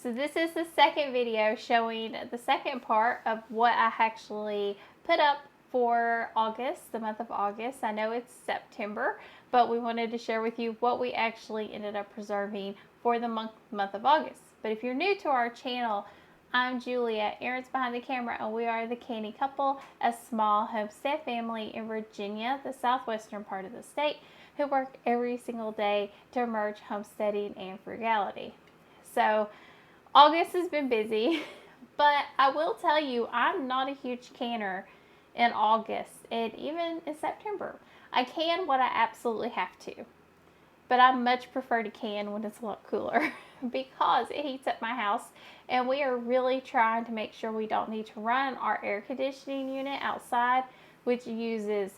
So this is the second video showing the second part of what I actually put up for August, the month of August. I know it's September, but we wanted to share with you what we actually ended up preserving for the month of August. But if you're new to our channel, I'm Julia, Aaron's behind the camera, and we are the Canny Couple, a small homestead family in Virginia, the southwestern part of the state, who work every single day to merge homesteading and frugality. So August has been busy, but I will tell you, I'm not a huge canner in August and even in September. I can when I absolutely have to, but I much prefer to can when it's a lot cooler because it heats up my house, and we are really trying to make sure we don't need to run our air conditioning unit outside, which uses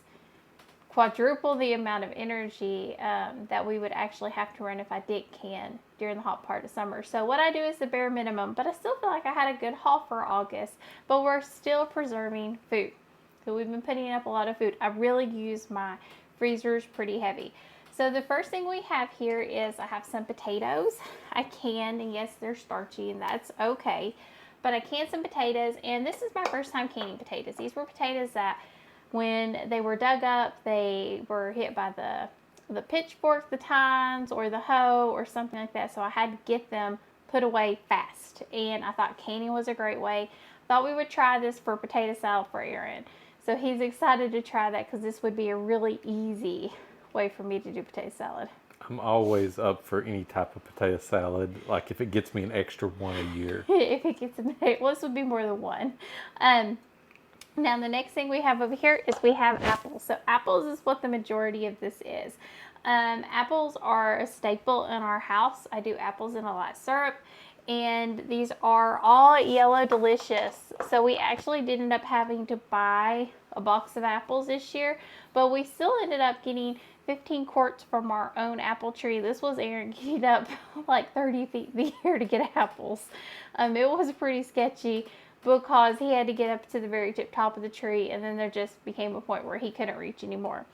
quadruple the amount of energy that we would actually have to run if I did can during the hot part of summer. So what I do is the bare minimum, but I still feel like I had a good haul for August, but we're still preserving food. So we've been putting up a lot of food. I really use my freezers pretty heavy. So the first thing we have here is I have some potatoes. I canned, and yes, they're starchy, and that's okay. But I canned some potatoes, and this is my first time canning potatoes. These were potatoes that when they were dug up, they were hit by the pitchfork, the tines, or the hoe, or something like that. So I had to get them put away fast. And I thought canning was a great way. Thought we would try this for potato salad for Aaron. So he's excited to try that because this would be a really easy way for me to do potato salad. I'm always up for any type of potato salad, like if it gets me an extra one a year. If it gets well, this would be more than one. Now the next thing we have over here is we have apples. So apples is what the majority of this is. Apples are a staple in our house. I do apples in a light syrup, and these are all yellow delicious. So we actually did end up having to buy a box of apples this year, but we still ended up getting 15 quarts from our own apple tree. This was Aaron getting up like 30 feet in the air to get apples. It was pretty sketchy because he had to get up to the very top of the tree, and then there just became a point where he couldn't reach anymore.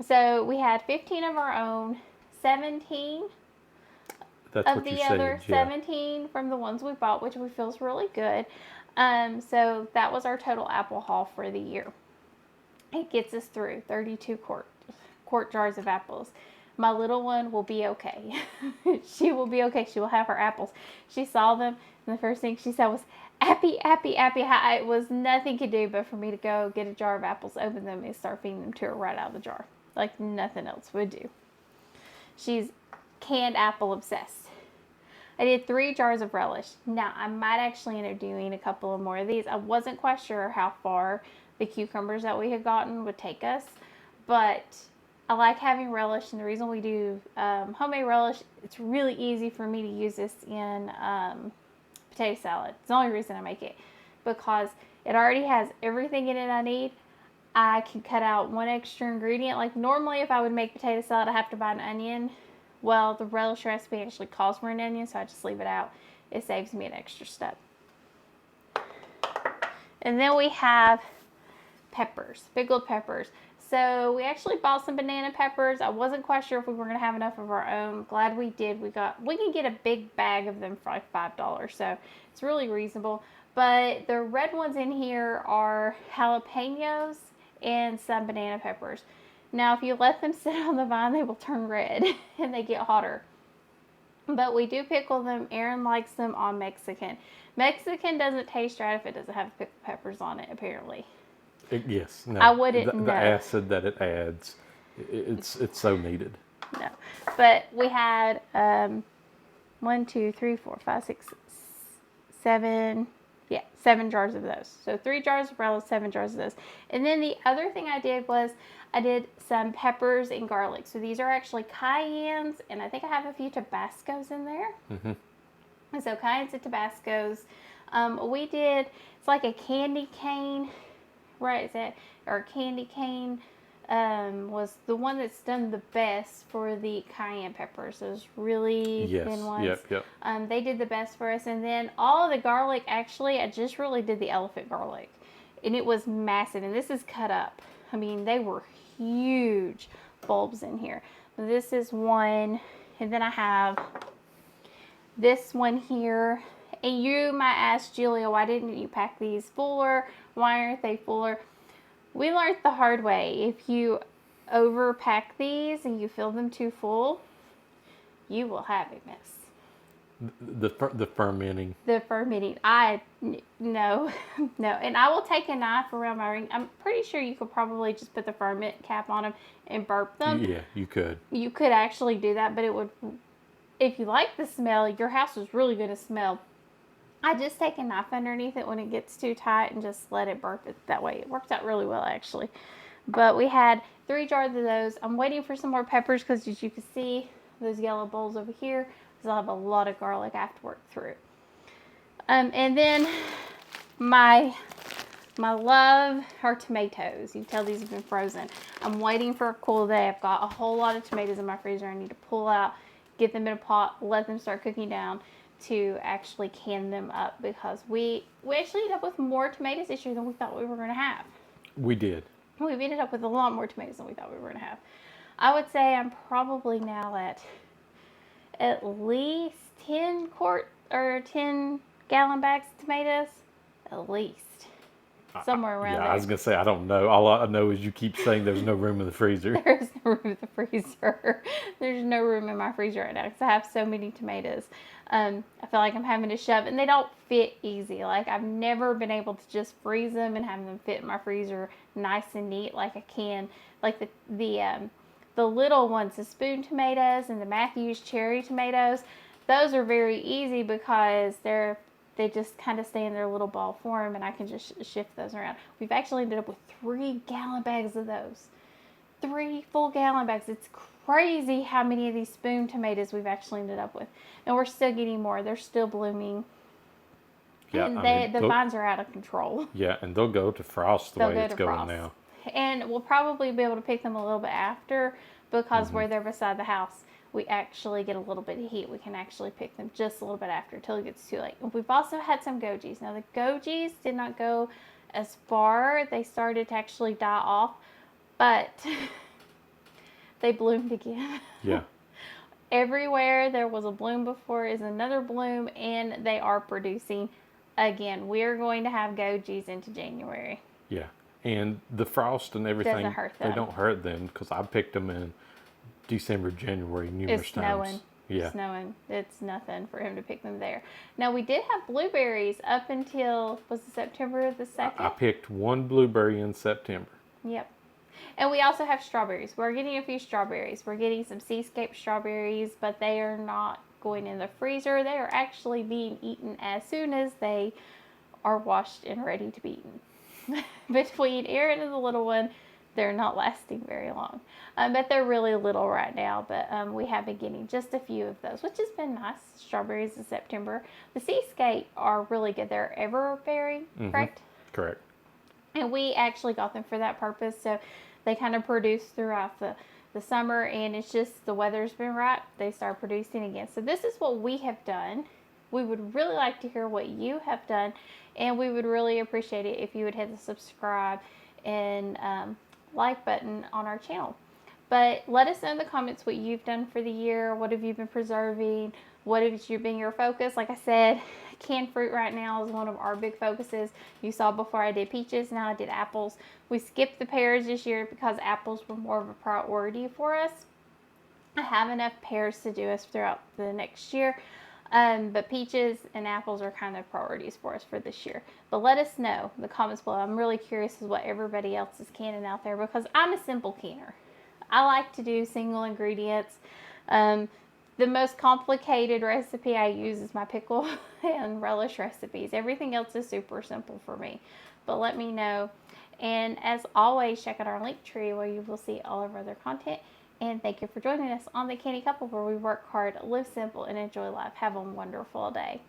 So we had 15 of our own, 17 That's of what the you other, said, yeah. 17 from the ones we bought, which we feel is really good. So that was our total apple haul for the year. It gets us through 32 quart jars of apples. My little one will be okay. She will be okay. She will have her apples. She saw them, and the first thing she said was, "Appy, appy, appy." It was nothing to do but for me to go get a jar of apples, open them, and start feeding them to her right out of the jar. Like nothing else would do. She's canned apple obsessed. I did 3 jars of relish. Now, I might actually end up doing a couple of more of these. I wasn't quite sure how far the cucumbers that we had gotten would take us, but I like having relish, and the reason we do homemade relish, it's really easy for me to use this in potato salad. It's the only reason I make it, because it already has everything in it I need. I can cut out one extra ingredient. Like normally if I would make potato salad, I have to buy an onion. Well, the relish recipe actually calls for an onion, so I just leave it out. It saves me an extra step. And then we have peppers, pickled peppers. So we actually bought some banana peppers. I wasn't quite sure if we were going to have enough of our own. Glad we did. We can get a big bag of them for like $5, so it's really reasonable. But the red ones in here are jalapenos and some banana peppers. Now, if you let them sit on the vine, they will turn red and they get hotter. But we do pickle them. Aaron likes them on Mexican. Mexican doesn't taste right if it doesn't have pickled peppers on it, apparently. Yes, no. I wouldn't know. The acid that it adds, it's so needed. No, but we had 1, 2, 3, 4, 5, 6, 7. Yeah, 7 jars of those. So 3 jars of relish, 7 jars of those. And then the other thing I did was I did some peppers and garlic. So these are actually cayennes, and I think I have a few Tabascos in there. Mm-hmm. So cayennes and Tabascos. We did, it's like a candy cane, right? Is that, or candy cane was the one that's done the best for the cayenne peppers. Those really thin ones. Yep. They did the best for us. And then all of the garlic, actually, I just really did the elephant garlic. And it was massive. And this is cut up. I mean, they were huge bulbs in here. This is one. And then I have this one here. And you might ask, Julia, why didn't you pack these fuller? Why aren't they fuller? We learned the hard way. If you overpack these and you fill them too full, you will have a mess. The fermenting. The fermenting. No, no. And I will take a knife around my ring. I'm pretty sure you could probably just put the ferment cap on them and burp them. Yeah, you could. You could actually do that, but it would, if you like the smell, your house is really going to smell. I just take a knife underneath it when it gets too tight and just let it burp it that way. It worked out really well, actually. But we had 3 jars of those. I'm waiting for some more peppers because, as you can see, those yellow bowls over here, because I have a lot of garlic I have to work through. And then my love are tomatoes. You can tell these have been frozen. I'm waiting for a cool day. I've got a whole lot of tomatoes in my freezer I need to pull out, get them in a pot, let them start cooking down to actually can them up, because we actually ended up with more tomatoes this year than we thought we were going to have. We did. We've ended up with a lot more tomatoes than we thought we were going to have. I would say I'm probably now at least 10 gallon bags of tomatoes, at least. Somewhere around there. I was going to say, I don't know. All I know is you keep saying there's no room in the freezer. There's no room in the freezer. There's no room in my freezer right now because I have so many tomatoes. I feel like I'm having to shove, and they don't fit easy. Like, I've never been able to just freeze them and have them fit in my freezer nice and neat like I can. Like the little ones, the spoon tomatoes and the Matthews cherry tomatoes, those are very easy because they just kind of stay in their little ball form, and I can just shift those around. We've actually ended up with 3 gallon bags of those. 3 full gallon bags. It's crazy how many of these spoon tomatoes we've actually ended up with. And we're still getting more. They're still blooming. Yeah, And the vines are out of control. Yeah, and they'll go to frost the way it's going now. And we'll probably be able to pick them a little bit after, because where they're beside the house, we actually get a little bit of heat. We can actually pick them just a little bit after until it gets too late. And we've also had some gojis. Now, the gojis did not go as far. They started to actually die off, but they bloomed again. Yeah. Everywhere there was a bloom before is another bloom, and they are producing again. We're going to have gojis into January. Yeah. And the frost and everything, doesn't hurt them. They don't hurt them, because I picked them in December, January numerous times. Yeah. Snowing. It's nothing for him to pick them there. Now, we did have blueberries up until, was it September the 2nd? I picked 1 blueberry in September. Yep. And we also have strawberries. We're getting a few strawberries. We're getting some Seascape strawberries, but they are not going in the freezer. They are actually being eaten as soon as they are washed and ready to be eaten. Between Aaron and the little one, they're not lasting very long. But they're really little right now. But we have been getting just a few of those, which has been nice. Strawberries in September. The Seascape are really good. They're everberry, correct? Correct. And we actually got them for that purpose. So they kind of produce throughout the summer, and it's just the weather's been right. They start producing again. So this is what we have done. We would really like to hear what you have done, and we would really appreciate it if you would hit the subscribe and like button on our channel. But let us know in the comments what you've done for the year. What have you been preserving? What has been your focus? Like I said, canned fruit right now is one of our big focuses. You saw before I did peaches, now I did apples. We skipped the pears this year because apples were more of a priority for us. I have enough pears to do us throughout the next year. But peaches and apples are kind of priorities for us for this year. But let us know in the comments below. I'm really curious as what everybody else is canning out there, because I'm a simple canner. I like to do single ingredients. The most complicated recipe I use is my pickle and relish recipes. Everything else is super simple for me. But let me know. And as always, check out our link tree where you will see all of our other content. And thank you for joining us on the Canny Couple, where we work hard, live simple, and enjoy life. Have a wonderful day.